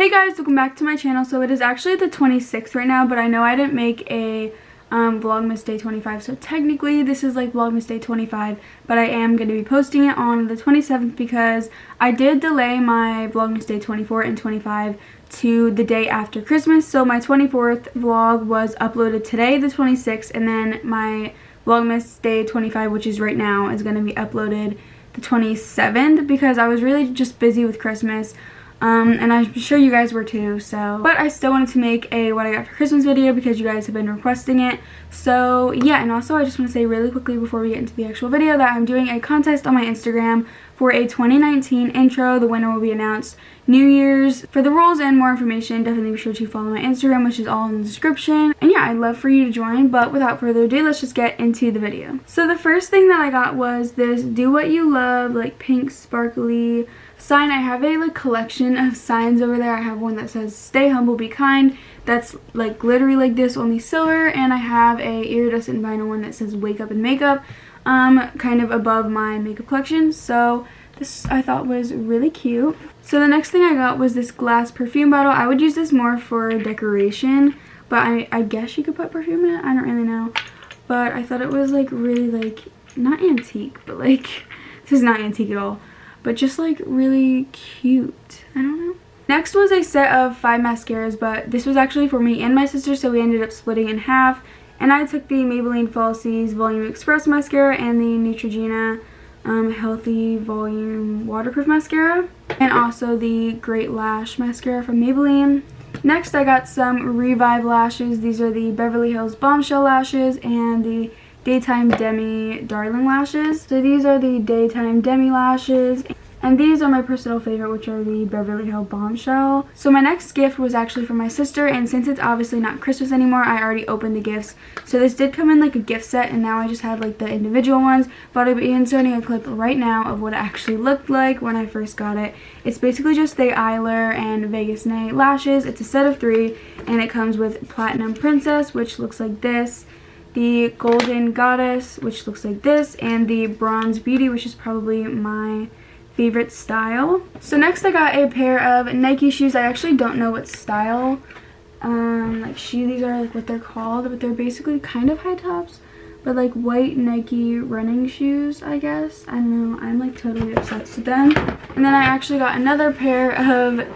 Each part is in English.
Hey guys, welcome back to my channel. So it is actually the 26th right now, but I know I didn't make a Vlogmas Day 25, so technically this is like Vlogmas Day 25, but I am going to be posting it on the 27th because I did delay my Vlogmas Day 24 and 25 to the day after Christmas. So my 24th vlog was uploaded today, the 26th, and then my Vlogmas Day 25, which is right now, is going to be uploaded the 27th because I was really just busy with Christmas. And I'm sure you guys were too, so. But I still wanted to make a what I got for Christmas video because you guys have been requesting it. So yeah, and also I just want to say really quickly before we get into the actual video that I'm doing a contest on my Instagram for a 2019 intro. The winner will be announced New Year's. For the rules and more information, definitely be sure to follow my Instagram, which is all in the description. And yeah, I'd love for you to join, but without further ado, let's just get into the video. So the first thing that I got was this Do What You Love, like pink sparkly sign. I have a like collection of signs over there. I have one that says Stay Humble, Be Kind. That's like glittery like this, only silver. And I have a iridescent vinyl one that says Wake Up and Makeup, kind of above my makeup collection. So this I thought was really cute. So the next thing I got was this glass perfume bottle. I would use this more for decoration, but I guess you could put perfume in it. I don't really know. But I thought it was like really like, not antique, but like, this is not antique at all, but just like really cute. I don't know. Next was a set of 5 mascaras, but this was actually for me and my sister, so we ended up splitting in half. And I took the Maybelline Falsies Volume Express mascara and the Neutrogena Healthy Volume Waterproof mascara, and also the Great Lash mascara from Maybelline. Next I got some Revive lashes. These are the Beverly Hills Bombshell lashes and the Daytime Demi Darling lashes. So these are the Daytime Demi lashes, and these are my personal favorite, which are the Beverly Hills Bombshell. So my next gift was actually for my sister, and since it's obviously not Christmas anymore, I already opened the gifts. So this did come in like a gift set, and now I just have like the individual ones, but I'll be inserting a clip right now of what it actually looked like when I first got it. It's basically just the Eyelure and Vegas Nay lashes. It's a set of 3, and it comes with Platinum Princess, which looks like this, the Golden Goddess, which looks like this, and the Bronze Beauty, which is probably my favorite style. So next I got a pair of Nike shoes. I actually don't know what style like shoe these are, like what they're called, but they're basically kind of high tops, but like white Nike running shoes, I guess. I don't know, I'm like totally obsessed with them. And then I actually got another pair of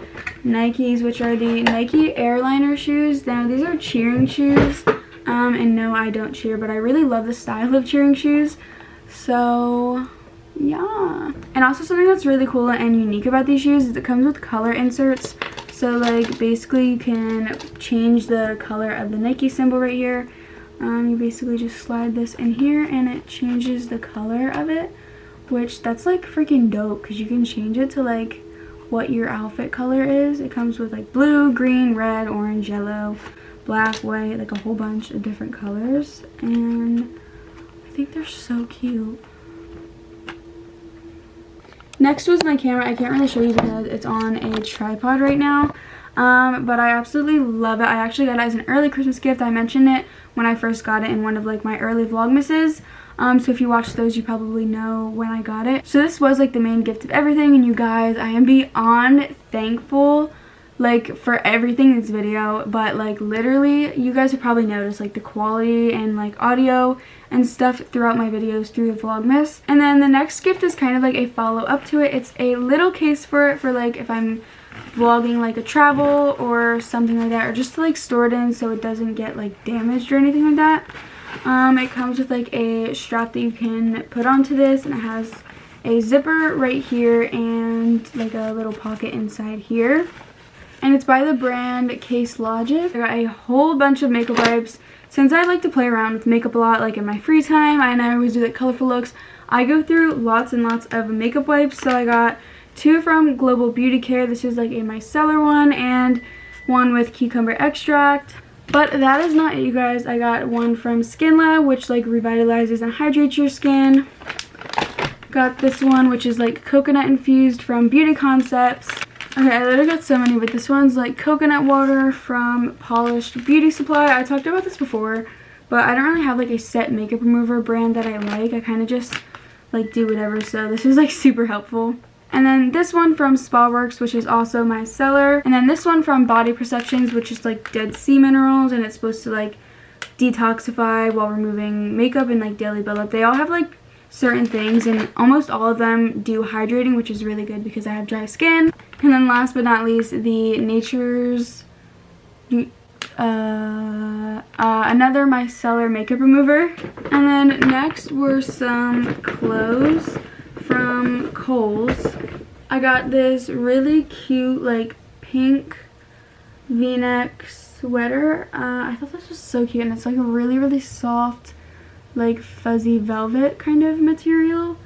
Nikes, which are the Nike Airliner shoes. Now these are cheering shoes, and no, I don't cheer, but I really love the style of cheering shoes. So yeah. And also something that's really cool and unique about these shoes is it comes with color inserts. So like basically you can change the color of the Nike symbol right here. You basically just slide this in here and it changes the color of it, which that's like freaking dope because you can change it to like what your outfit color is. It comes with like blue, green, red, orange, yellow, black, white, like a whole bunch of different colors, and I think they're so cute. Next was my camera. I can't really show you because it's on a tripod right now, but I absolutely love it. I actually got it as an early Christmas gift. I mentioned it when I first got it in one of like my early Vlogmases, so if you watched those you probably know when I got it. So this was like the main gift of everything, and you guys, I am beyond thankful like for everything in this video, but like literally you guys have probably noticed like the quality and like audio and stuff throughout my videos through the Vlogmas. And then the next gift is kind of like a follow-up to it. It's a little case for it for like if I'm vlogging like a travel or something like that, or just to like store it in so it doesn't get like damaged or anything like that. It comes with like a strap that you can put onto this, and it has a zipper right here and like a little pocket inside here. And it's by the brand Case Logic. I got a whole bunch of makeup wipes. Since I like to play around with makeup a lot, like in my free time, and I always do like colorful looks, I go through lots and lots of makeup wipes. So I got 2 from Global Beauty Care. This is like a micellar one, and one with cucumber extract. But that is not it, you guys. I got one from Skin Lab, which like revitalizes and hydrates your skin. Got this one, which is like coconut infused from Beauty Concepts. Okay, I literally got so many, but this one's like coconut water from Polished Beauty Supply. I talked about this before, but I don't really have like a set makeup remover brand that I like. I kind of just like do whatever, so this is like super helpful. And then this one from Spa Works, which is also my seller. And then this one from Body Perceptions, which is like Dead Sea minerals, and it's supposed to like detoxify while removing makeup and like daily buildup. They all have like certain things, and almost all of them do hydrating, which is really good because I have dry skin. And then last but not least, the Nature's another micellar makeup remover. And then next were some clothes from Kohl's. I got this really cute like pink v-neck sweater. I thought this was so cute, and it's like a really soft like fuzzy velvet kind of material,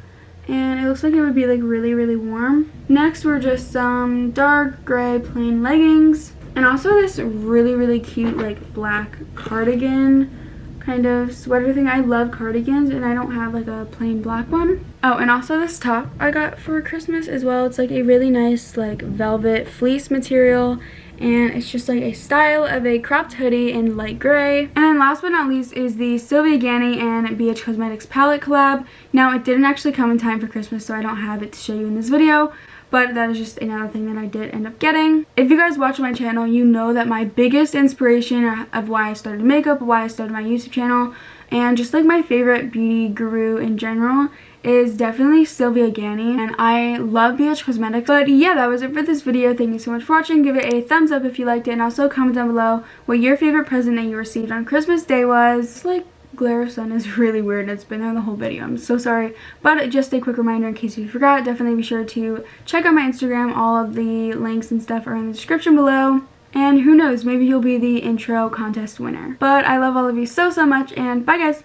and it looks like it would be like really warm. Next were just some dark gray plain leggings, and also this really cute like black cardigan kind of sweater thing. I love cardigans, and I don't have like a plain black one. Oh, and also this top I got for Christmas as well. It's like a really nice like velvet fleece material, and it's just like a style of a cropped hoodie in light gray. And then last but not least is the Sylvia Ganny and BH Cosmetics palette collab. Now it didn't actually come in time for Christmas, so I don't have it to show you in this video, but that is just another thing that I did end up getting. If you guys watch my channel, you know that my biggest inspiration of why I started makeup, why I started my YouTube channel, and just like my favorite beauty guru in general is definitely Sylvia Ganny, and I love BH Cosmetics. But yeah, that was it for this video. Thank you so much for watching. Give it a thumbs up if you liked it, and also comment down below what your favorite present that you received on Christmas Day was. This, like, glare of sun is really weird. It's been there the whole video. I'm so sorry. But just a quick reminder in case you forgot, definitely be sure to check out my Instagram. All of the links and stuff are in the description below. And who knows, maybe you'll be the intro contest winner. But I love all of you so much, and bye guys!